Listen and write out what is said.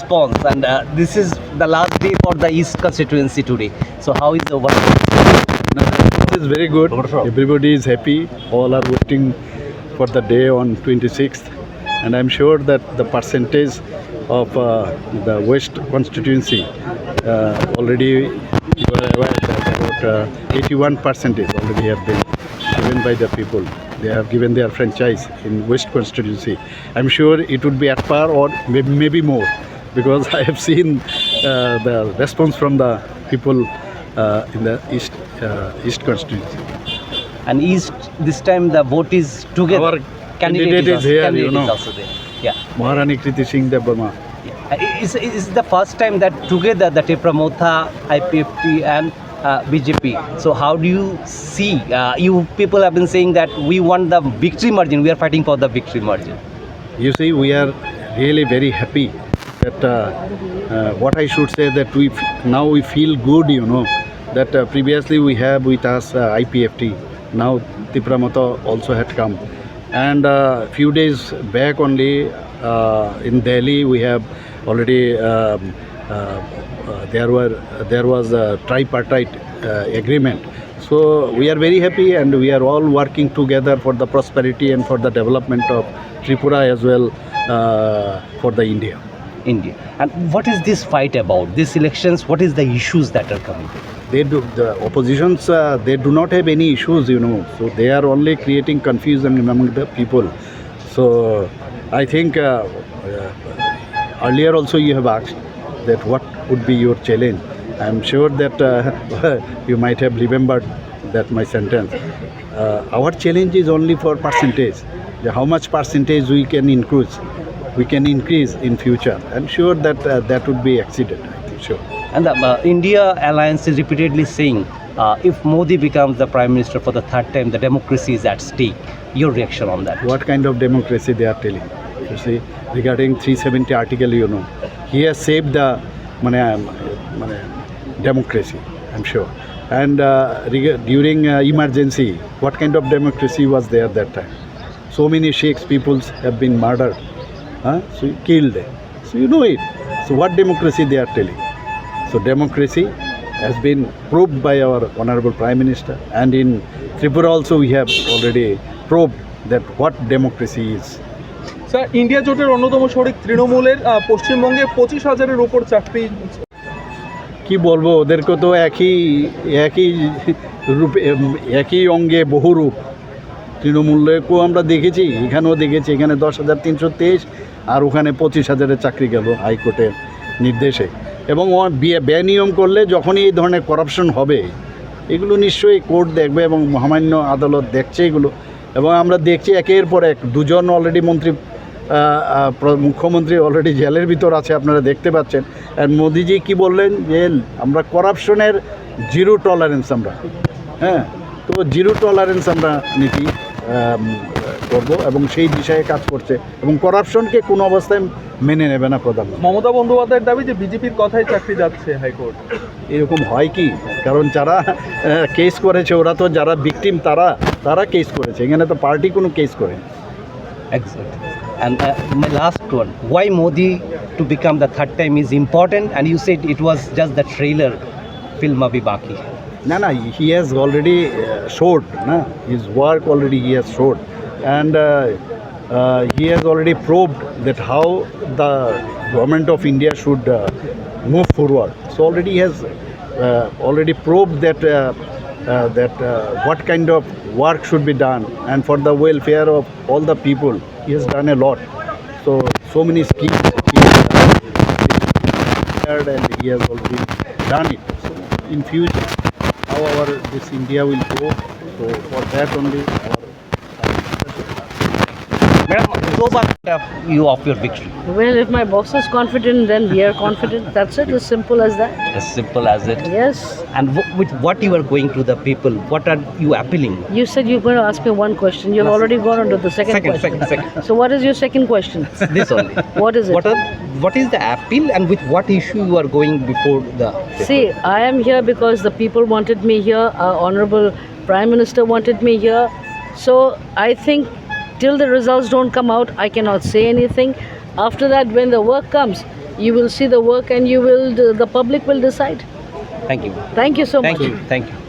response, and this is the last day for the East constituency today. So how is the overall? It is very good. Everybody is happy. All are waiting for the day on 26th, and I'm sure that the percentage of the West constituency already you are aware that about 81% is already have been given by the people. They have given their franchise in West constituency. I'm sure it would be at par or maybe more, because I have seen the response from the people in the East constituency. And East this time the vote is together. Our candidate is also, here, candidate you know. is also there. Yeah. Maharani Kriti Singh Dev It's the first time that together the Tipramotha, IPFT and BJP. So how do you see? You people have been saying that we want the victory margin. We are fighting for the victory margin. You see, we are really very happy that what I should say that now we feel good, you know, that previously we have with us IPFT. Now Tipramotha also had come, and few days back only in Delhi we have already there was a tripartite agreement. So we are very happy, and we are all working together for the prosperity and for the development of Tripura as well, for the India. And what is this fight about? These elections, what is the issues that are coming? The oppositions, they do not have any issues, you know, so they are only creating confusion among the people. So I think earlier also you have asked that what would be your challenge. I am sure that you might have remembered that my sentence. Our challenge is only for percentage. How much percentage we can increase in future. I am sure that that would be exceeded, I think, sure. And the India alliance is repeatedly saying if Modi becomes the prime minister for the third time, the democracy is at stake. Your reaction on that? What kind of democracy they are telling? You see, regarding 370 article, you know, he has saved the democracy, I'm sure. And during emergency, what kind of democracy was there that time? So many Sheikhs peoples have been murdered, so killed. So you know it. So what democracy they are telling? So democracy has been proved by our Honorable Prime Minister, and in Tripura also we have already proved that what democracy is. Sir, India জোটের অন্যতম শরিক তৃণমূলের পশ্চিমবঙ্গে 25,000-এর উপর চাকরি। কি বলবো, ওদেরকে তো একই রূপে একই অঙ্গে বহু রূপ। তৃণমূলকেও আমরা দেখেছি, এখানেও দেখেছি, এখানে 10,323 আর ওখানে 25,000-এর চাকরি গেল হাইকোর্টের নির্দেশে। এবং বেনিয়ম করলে যখনই এই ধরনের করাপশন হবে, এগুলো নিশ্চয়ই কোর্ট দেখবে এবং মহামান্য আদালত দেখছে এগুলো। এবং আমরা দেখছি একের পর এক দুজন অলরেডি মুখ্যমন্ত্রী অলরেডি জেলের ভিতর আছে, আপনারা দেখতে পাচ্ছেন। আর মোদিজি কি বললেন যে আমরা করাপশনের জিরো টলারেন্স আমরা, তো জিরো টলারেন্স আমরা নীতি করব এবং সেই দিশায় কাজ করছে এবং করাপশনকে কোনো অবস্থায় মেনে নেবে না প্রধানমন্ত্রী। মমতা বন্দ্যোপাধ্যায়ের দাবি যে বিজেপির কথাই চাকরি যাচ্ছে হাইকোর্ট। এরকম হয় কি? কারণ যারা কেস করেছে ওরা তো যারা ভিকটিম তারা কেস করেছে, এখানে তো পার্টি কোনো কেস করে। Exactly. And my last one, why Modi to become the third time is important, and you said it was just the trailer, film abhi baki. No, he has already showed, his work already he has showed, and he has already proved that how the government of India should move forward. So already he has already proved that what kind of work should be done, and for the welfare of all the people he has done a lot. So many schemes he has prepared, and he has already done it. So in future how this India will go, so for that only Madam, so far you of your victory. Well, if my boss is confident, then we are confident. That's it, as simple as that. As simple as it. Yes. And with what you are going to the people, what are you appealing? You said you're going to ask me one question. You've already gone on to the second question. Second. So what is your second question? This only. What is it? What is the appeal, and with what issue you are going before the people? See, I am here because the people wanted me here. Our Honorable Prime Minister wanted me here. So I think till the results don't come out, I cannot say anything. After that, when the work comes, You will see the work, and the public will decide. Thank you. Thank you so much. Thank you. Thank you.